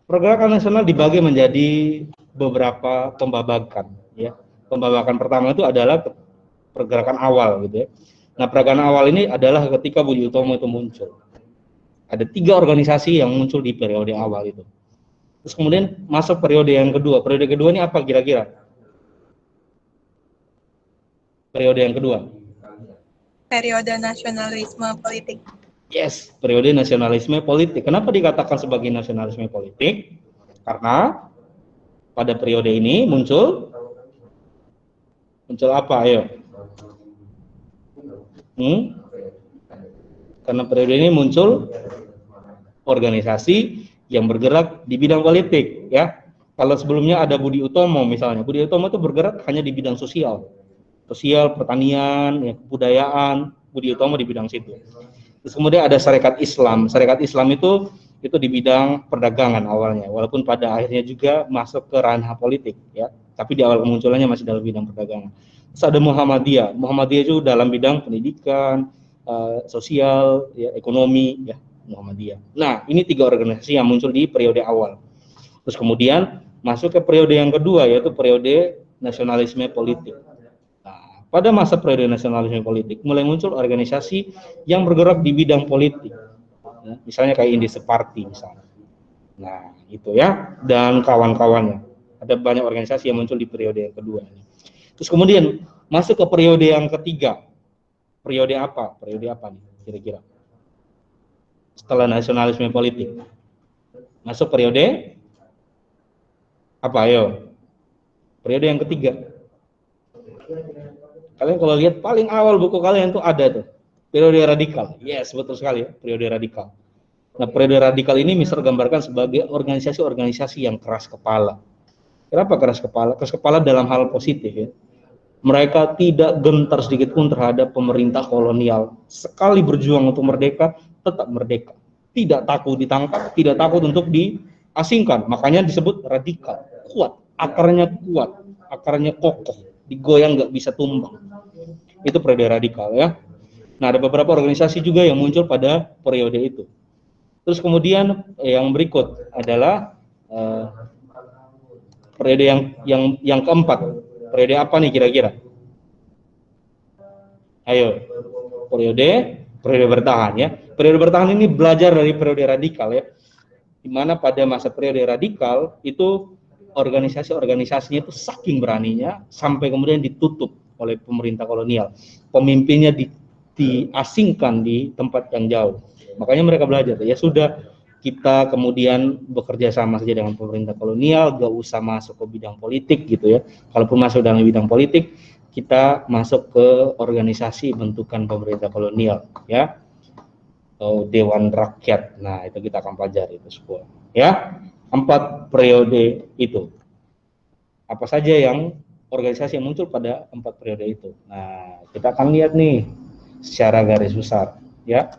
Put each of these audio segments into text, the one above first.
Pergerakan nasional dibagi menjadi beberapa pembabakan, ya. Pembabakan pertama itu adalah pergerakan awal, gitu ya. Nah, pergerakan awal ini adalah ketika Budi Utomo itu muncul. Ada 3 organisasi yang muncul di periode awal itu. Terus kemudian masuk periode yang kedua. Periode kedua ini apa kira-kira? Periode yang kedua. Periode nasionalisme politik. Yes, periode nasionalisme politik. Kenapa dikatakan sebagai nasionalisme politik? Karena pada periode ini muncul apa? Ayo. Karena periode ini muncul organisasi yang bergerak di bidang politik, ya. Kalau sebelumnya ada Budi Utomo misalnya, Budi Utomo itu bergerak hanya di bidang sosial, pertanian, ya, kebudayaan. Budi Utomo di bidang situ. Terus kemudian ada Sarekat Islam. Sarekat Islam itu di bidang perdagangan awalnya, walaupun pada akhirnya juga masuk ke ranah politik, ya. Tapi di awal kemunculannya masih dalam bidang perdagangan. Terus ada Muhammadiyah. Muhammadiyah itu dalam bidang pendidikan, sosial, ya, ekonomi, ya, Muhammadiyah. Nah, ini 3 organisasi yang muncul di periode awal. Terus kemudian masuk ke periode yang kedua, yaitu periode nasionalisme politik. Nah, pada masa periode nasionalisme politik mulai muncul organisasi yang bergerak di bidang politik, ya, misalnya kayak Indonesia Party misalnya. Nah, itu ya, dan kawan-kawannya. Ada banyak organisasi yang muncul di periode yang kedua. Terus kemudian masuk ke periode yang ketiga. Periode apa? Periode apa nih kira-kira? Setelah nasionalisme politik. Masuk periode apa? Ayo. Periode yang ketiga. Kalian kalau lihat paling awal buku kalian tuh ada tuh. Periode radikal. Yes, betul sekali ya, periode radikal. Nah, periode radikal ini misal gambarkan sebagai organisasi-organisasi yang keras kepala. Kenapa keras kepala? Keras kepala dalam hal positif, ya. Mereka tidak gentar sedikit pun terhadap pemerintah kolonial. Sekali berjuang untuk merdeka, tetap merdeka. Tidak takut ditangkap, tidak takut untuk diasingkan. Makanya disebut radikal. Kuat, akarnya kokoh, digoyang nggak bisa tumbang. Itu periode radikal, ya. Nah, ada beberapa organisasi juga yang muncul pada periode itu. Terus kemudian yang berikut adalah periode yang keempat. Periode apa nih kira-kira? Ayo, periode bertahan, ya. Periode bertahan ini belajar dari periode radikal, ya. Di mana pada masa periode radikal itu organisasi-organisasinya itu saking beraninya sampai kemudian ditutup oleh pemerintah kolonial. Pemimpinnya diasingkan di tempat yang jauh. Makanya mereka belajar, ya sudah, kita kemudian bekerja sama saja dengan pemerintah kolonial, gak usah masuk ke bidang politik gitu, ya. Kalaupun masuk dalam bidang politik, kita masuk ke organisasi bentukan pemerintah kolonial, ya, atau Dewan Rakyat. Nah, itu kita akan pelajari itu semua, ya. 4 periode itu. Apa saja yang organisasi yang muncul pada 4 periode itu. Nah, kita akan lihat nih secara garis besar, ya.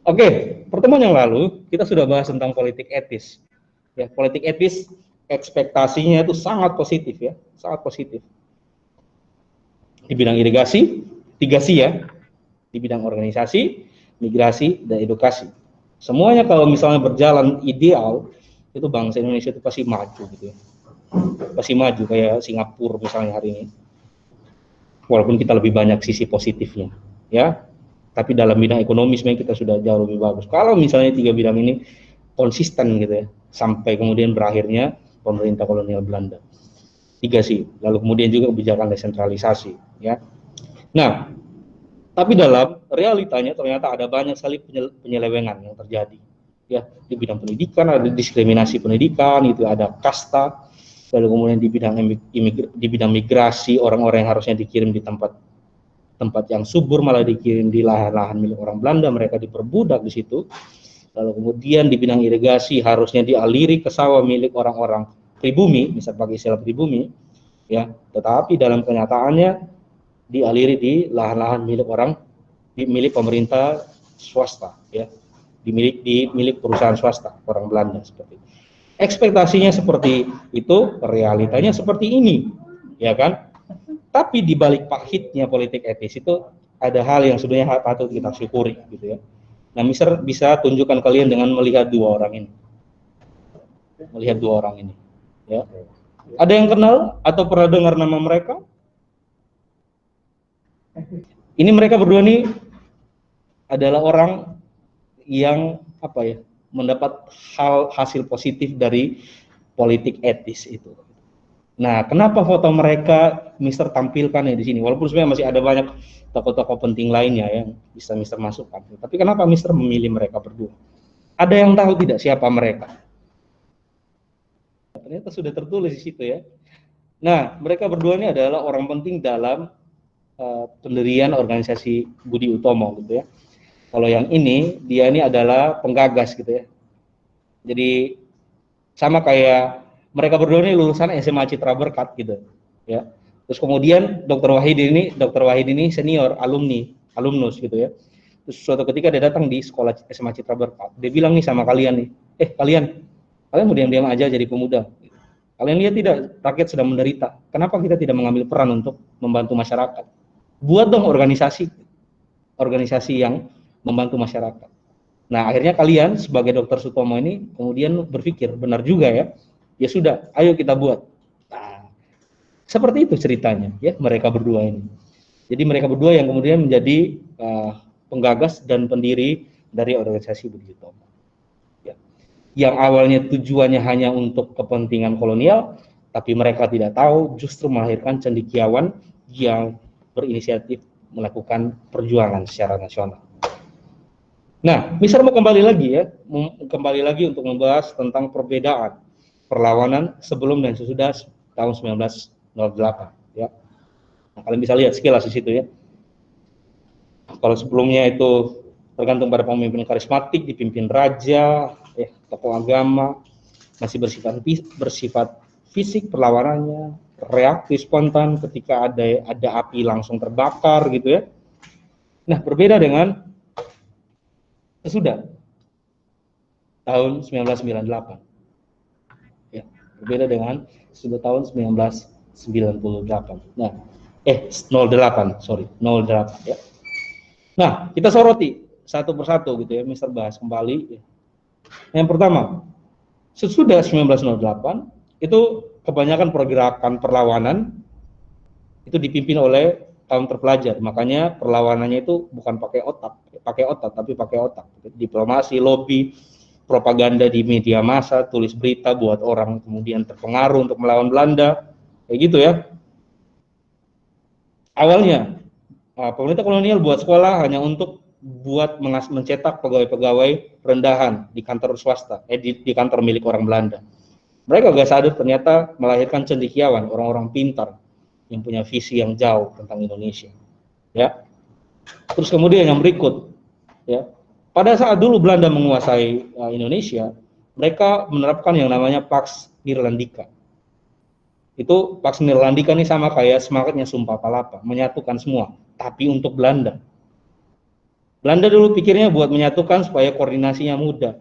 Oke, pertemuan yang lalu kita sudah bahas tentang politik etis. Ya, politik etis ekspektasinya itu sangat positif, ya, sangat positif. Di bidang irigasi, 3C, ya, di bidang organisasi, migrasi, dan edukasi. Semuanya kalau misalnya berjalan ideal, itu bangsa Indonesia itu pasti maju gitu, ya. Pasti maju kayak Singapura misalnya hari ini. Walaupun kita lebih banyak sisi positifnya, ya. Tapi dalam bidang ekonomi sebenarnya kita sudah jauh lebih bagus. Kalau misalnya 3 bidang ini konsisten gitu, ya, sampai kemudian berakhirnya pemerintah kolonial Belanda. 3C. Lalu kemudian juga kebijakan desentralisasi, ya. Nah, tapi dalam realitanya ternyata ada banyak sekali penyelewengan yang terjadi, ya. Di bidang pendidikan ada diskriminasi pendidikan, itu ada kasta. Lalu kemudian di bidang migrasi, orang-orang yang harusnya dikirim di tempat yang subur malah dikirim di lahan-lahan milik orang Belanda, mereka diperbudak di situ. Lalu kemudian di bidang irigasi harusnya dialiri ke sawah milik orang-orang pribumi, misal pakai istilah pribumi, ya, tetapi dalam kenyataannya dialiri di lahan-lahan milik pemerintah swasta, ya, milik perusahaan swasta orang Belanda seperti itu. Ekspektasinya seperti itu, realitanya seperti ini, ya kan? Tapi di balik pahitnya politik etis itu ada hal yang sebenarnya patut kita syukuri gitu, ya. Nah, bisa tunjukkan kalian dengan melihat 2 orang ini. melihat dua orang ini. Ya. Ada yang kenal atau pernah dengar nama mereka? Ini mereka berdua nih adalah orang yang mendapat hasil positif dari politik etis itu. Nah, kenapa foto mereka Mister tampilkan ya di sini? Walaupun sebenarnya masih ada banyak tokoh-tokoh penting lainnya yang bisa Mister masukkan. Tapi kenapa Mister memilih mereka berdua? Ada yang tahu tidak siapa mereka? Ternyata sudah tertulis di situ ya. Nah, mereka berdua ini adalah orang penting dalam pendirian organisasi Budi Utomo gitu ya. Kalau yang ini, dia ini adalah penggagas gitu ya. Jadi sama kayak mereka berdua ini lulusan SMA Citra Berkat gitu ya. Terus kemudian Dr. Wahid ini senior alumnus gitu ya. Terus suatu ketika dia datang di sekolah SMA Citra Berkat, dia bilang nih sama kalian nih, kalian mau diam-diam aja jadi pemuda. Kalian lihat tidak, rakyat sedang menderita. Kenapa kita tidak mengambil peran untuk membantu masyarakat? Buat dong organisasi yang membantu masyarakat. Nah, akhirnya kalian sebagai Dr. Sutomo ini kemudian berpikir, benar juga ya. Ya sudah, ayo kita buat. Nah, seperti itu ceritanya ya mereka berdua ini. Jadi mereka berdua yang kemudian menjadi penggagas dan pendiri dari organisasi Budi Utomo. Ya. Yang awalnya tujuannya hanya untuk kepentingan kolonial, tapi mereka tidak tahu justru melahirkan cendekiawan yang berinisiatif melakukan perjuangan secara nasional. Nah, Mister mau kembali lagi untuk membahas tentang perbedaan perlawanan sebelum dan sesudah tahun 1908 ya. Nah, kalian bisa lihat sekilas di situ ya. Kalau sebelumnya itu tergantung pada pemimpin karismatik, dipimpin raja, tokoh agama, masih bersifat fisik perlawanannya, reaktif spontan ketika ada api langsung terbakar gitu ya. Nah, berbeda dengan sesudah tahun 1998. Ya, berbeda dengan sesudah tahun 1998. Nah, 08 ya. Nah, kita soroti satu persatu gitu ya, Mister bahas kembali. Yang pertama, sesudah 1908 itu kebanyakan pergerakan perlawanan itu dipimpin oleh kaum terpelajar. Makanya perlawanannya itu bukan pakai otak, tapi pakai otak. Diplomasi, lobby, propaganda di media massa, tulis berita buat orang kemudian terpengaruh untuk melawan Belanda, kayak gitu ya. Awalnya pemerintah kolonial buat sekolah hanya untuk mencetak pegawai-pegawai rendahan di kantor swasta, di kantor milik orang Belanda. Mereka gak sadar ternyata melahirkan cendekiawan, orang-orang pintar yang punya visi yang jauh tentang Indonesia. Ya. Terus kemudian yang berikut, ya. Pada saat dulu Belanda menguasai Indonesia, mereka menerapkan yang namanya Pax Nirlandika. Itu Pax Nirlandika ini sama kayak semangatnya Sumpah Palapa, menyatukan semua, tapi untuk Belanda. Belanda dulu pikirnya buat menyatukan supaya koordinasinya mudah,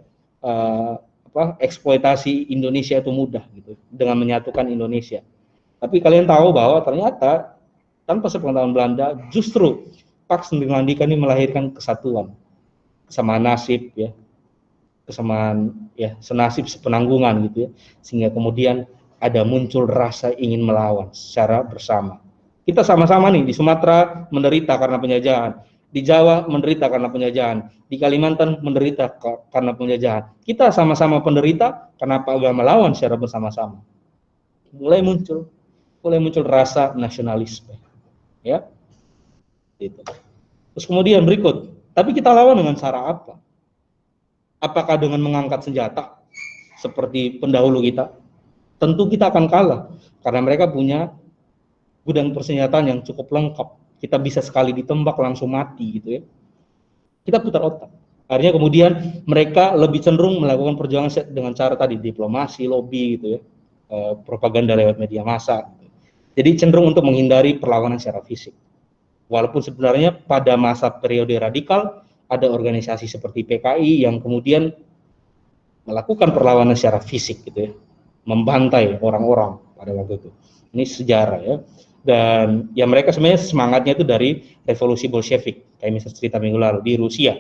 eksploitasi Indonesia itu mudah gitu, dengan menyatukan Indonesia. Tapi kalian tahu bahwa ternyata tanpa sepengetahuan Belanda, justru Pax Nirlandika ini melahirkan kesatuan, kesamaan nasib ya, senasib sepenanggungan gitu ya, sehingga kemudian ada muncul rasa ingin melawan secara bersama. Kita sama-sama nih di Sumatera menderita karena penjajahan, di Jawa menderita karena penjajahan, di Kalimantan menderita karena penjajahan. Kita sama-sama penderita, kenapa gak melawan secara bersama-sama? Mulai muncul rasa nasionalisme, ya. Gitu. Terus kemudian berikut, tapi kita lawan dengan cara apa? Apakah dengan mengangkat senjata seperti pendahulu kita? Tentu kita akan kalah karena mereka punya gudang persenjataan yang cukup lengkap. Kita bisa sekali ditembak langsung mati gitu ya. Kita putar otak. Akhirnya kemudian mereka lebih cenderung melakukan perjuangan dengan cara tadi diplomasi, lobby gitu ya, propaganda lewat media massa. Jadi cenderung untuk menghindari perlawanan secara fisik. Walaupun sebenarnya pada masa periode radikal ada organisasi seperti PKI yang kemudian melakukan perlawanan secara fisik gitu ya, membantai orang-orang pada waktu itu. Ini sejarah ya. Dan ya mereka sebenarnya semangatnya itu dari revolusi Bolshevik, kayak misalnya cerita minggu lalu di Rusia.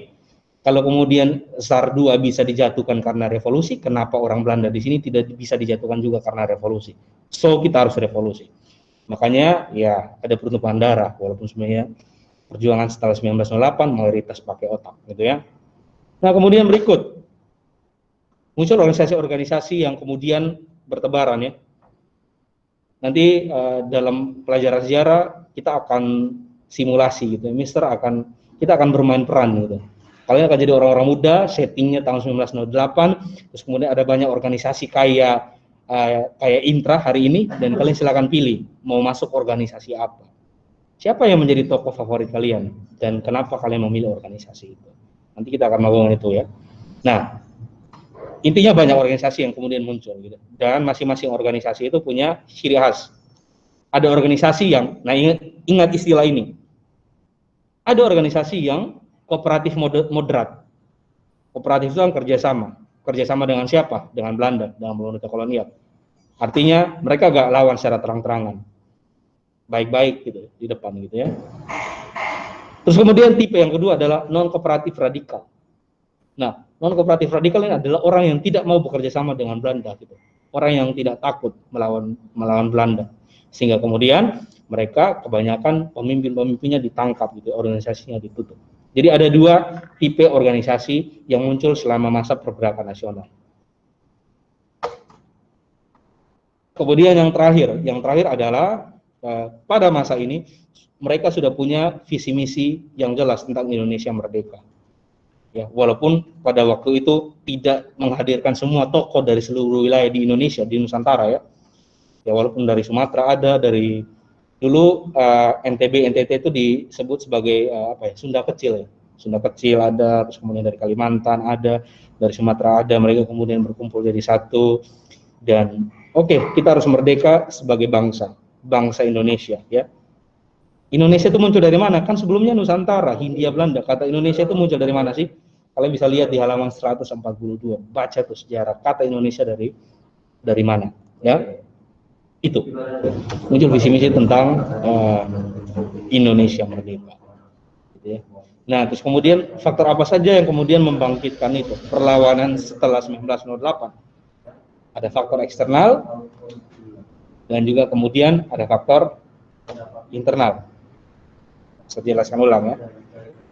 Kalau kemudian Tsar II bisa dijatuhkan karena revolusi, kenapa orang Belanda di sini tidak bisa dijatuhkan juga karena revolusi? So kita harus revolusi. Makanya ya ada pertumpahan darah, walaupun sebenarnya perjuangan setelah 1908 mayoritas pakai otak, gitu ya. Nah kemudian berikut muncul organisasi-organisasi yang kemudian bertebaran ya. Nanti dalam pelajaran sejarah kita akan simulasi gitu, kita akan bermain peran gitu. Kalian akan jadi orang-orang muda, settingnya tahun 1908, terus kemudian ada banyak organisasi kayak Intra hari ini, dan kalian silakan pilih mau masuk organisasi apa. Siapa yang menjadi tokoh favorit kalian dan kenapa kalian memilih organisasi itu? Nanti kita akan ngomongin itu ya. Nah, intinya banyak organisasi yang kemudian muncul gitu. Dan masing-masing organisasi itu punya ciri khas. Ada organisasi yang, nah ingat istilah ini. Ada organisasi yang kooperatif moderat. Kooperatif itu kan kerjasama. Kerjasama dengan siapa? Dengan Belanda, dengan pemerintah kolonial. Artinya mereka gak lawan secara terang-terangan. Baik-baik gitu di depan gitu ya. Terus kemudian tipe yang kedua adalah non kooperatif radikal. Nah, non kooperatif radikal ini adalah orang yang tidak mau bekerja sama dengan Belanda gitu. Orang yang tidak takut melawan Belanda. Sehingga kemudian mereka kebanyakan pemimpin-pemimpinnya ditangkap gitu, organisasinya ditutup. Jadi ada dua tipe organisasi yang muncul selama masa pergerakan nasional. Kemudian yang terakhir adalah pada masa ini mereka sudah punya visi misi yang jelas tentang Indonesia merdeka. Ya, walaupun pada waktu itu tidak menghadirkan semua tokoh dari seluruh wilayah di Indonesia, di Nusantara ya. Ya walaupun dari Sumatera ada, dari dulu NTB NTT itu disebut sebagai Sunda kecil ya. Sunda kecil ada, terus kemudian dari Kalimantan ada, dari Sumatera ada, mereka kemudian berkumpul jadi satu. Dan oke, kita harus merdeka sebagai bangsa Indonesia ya. Indonesia itu muncul dari mana? Kan sebelumnya Nusantara, Hindia Belanda. Kata Indonesia itu muncul dari mana sih? Kalian bisa lihat di halaman 142. Baca tuh sejarah kata Indonesia dari mana, ya? Itu. Muncul visi misi tentang Indonesia merdeka. Gitu ya. Nah, terus kemudian faktor apa saja yang kemudian membangkitkan itu? Perlawanan setelah 1908. Ada faktor eksternal dan juga kemudian ada faktor internal. Saya jelaskan ulang ya.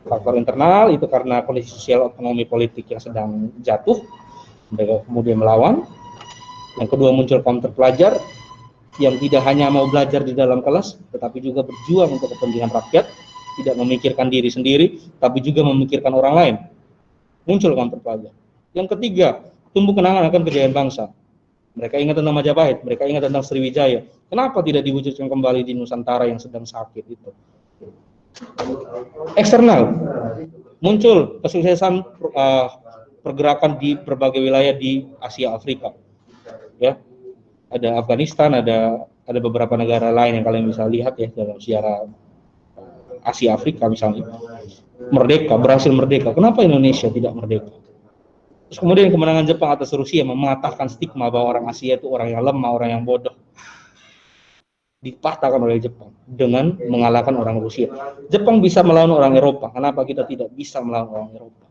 Faktor internal itu karena kondisi sosial ekonomi politik yang sedang jatuh, mereka kemudian melawan. Yang kedua muncul kaum terpelajar yang tidak hanya mau belajar di dalam kelas, tetapi juga berjuang untuk kepentingan rakyat, tidak memikirkan diri sendiri, tapi juga memikirkan orang lain. Muncul kaum terpelajar. Yang ketiga, tumbuh kenangan akan kejayaan bangsa. Mereka ingat tentang Majapahit, mereka ingat tentang Sriwijaya. Kenapa tidak diwujudkan kembali di Nusantara yang sedang sakit itu? Eksternal, muncul kesuksesan pergerakan di berbagai wilayah di Asia Afrika. Ya, ada Afghanistan, ada beberapa negara lain yang kalian bisa lihat ya dalam sejarah Asia Afrika misalnya. Merdeka, berhasil merdeka. Kenapa Indonesia tidak merdeka? Terus kemudian kemenangan Jepang atas Rusia mematahkan stigma bahwa orang Asia itu orang yang lemah, orang yang bodoh. Dipatahkan oleh Jepang dengan mengalahkan orang Rusia. Jepang bisa melawan orang Eropa, kenapa kita tidak bisa melawan orang Eropa?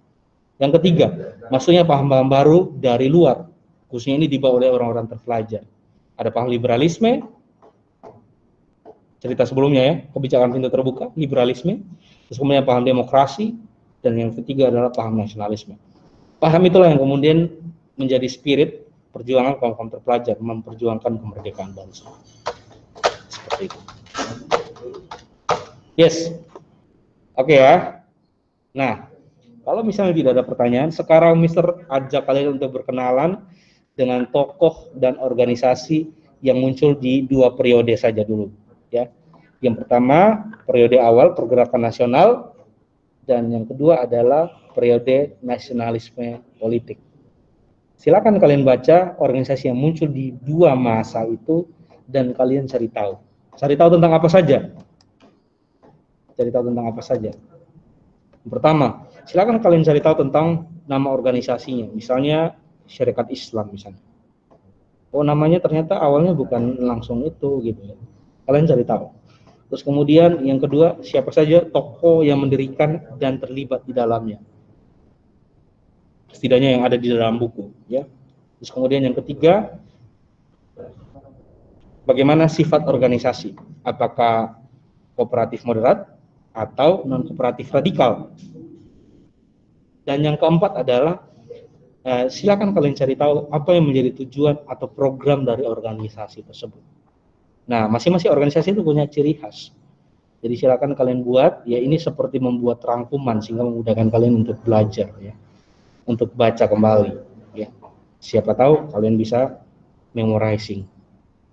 Yang ketiga, maksudnya paham-paham baru dari luar, khususnya ini dibawa oleh orang-orang terpelajar. Ada paham liberalisme, cerita sebelumnya ya, kebijakan pintu terbuka, liberalisme, terus kemudian paham demokrasi, dan yang ketiga adalah paham nasionalisme. Paham itulah yang kemudian menjadi spirit perjuangan kaum terpelajar, memperjuangkan kemerdekaan bangsa. Seperti itu. Yes. Oke ya. Nah, kalau misalnya tidak ada pertanyaan, sekarang Mr. ajak kalian untuk berkenalan dengan tokoh dan organisasi yang muncul di dua periode saja dulu. Ya. Yang pertama, periode awal pergerakan nasional, dan yang kedua adalah periode nasionalisme politik. Silakan kalian baca organisasi yang muncul di dua masa itu dan kalian cari tahu. Cari tahu tentang apa saja. Cari tahu tentang apa saja. Yang pertama, silakan kalian cari tahu tentang nama organisasinya. Misalnya Syarikat Islam misalnya. Oh, namanya ternyata awalnya bukan langsung itu gitu ya. Kalian cari tahu. Terus kemudian yang kedua, siapa saja tokoh yang mendirikan dan terlibat di dalamnya. setidaknya yang ada di dalam buku, ya. Terus kemudian yang ketiga, bagaimana sifat organisasi? Apakah kooperatif moderat atau non kooperatif radikal? Dan yang keempat adalah silakan kalian cari tahu apa yang menjadi tujuan atau program dari organisasi tersebut. Nah, masing-masing organisasi itu punya ciri khas. Jadi silakan kalian buat, ya ini seperti membuat rangkuman sehingga memudahkan kalian untuk belajar, ya, untuk baca kembali, ya. Siapa tahu kalian bisa memorizing,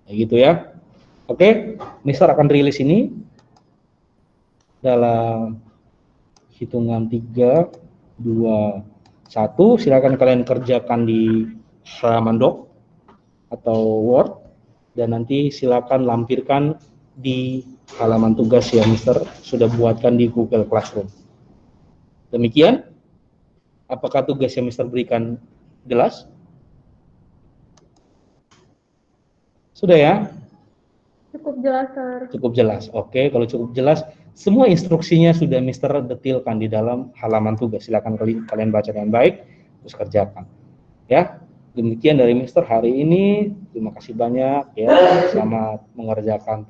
kayak gitu ya. Oke, Mister akan rilis ini dalam hitungan 3, 2, 1. Silakan kalian kerjakan di halaman doc atau Word, dan nanti silakan lampirkan di halaman tugas yang Mister sudah buatkan di Google Classroom. Demikian, apakah tugas yang Mister berikan jelas? Sudah ya? Cukup jelas, Sir. Cukup jelas. Oke, kalau cukup jelas, semua instruksinya sudah Mister detilkan di dalam halaman tugas. Silakan kalian baca dengan baik, terus kerjakan. Ya, demikian dari Mister hari ini. Terima kasih banyak ya. Selamat mengerjakan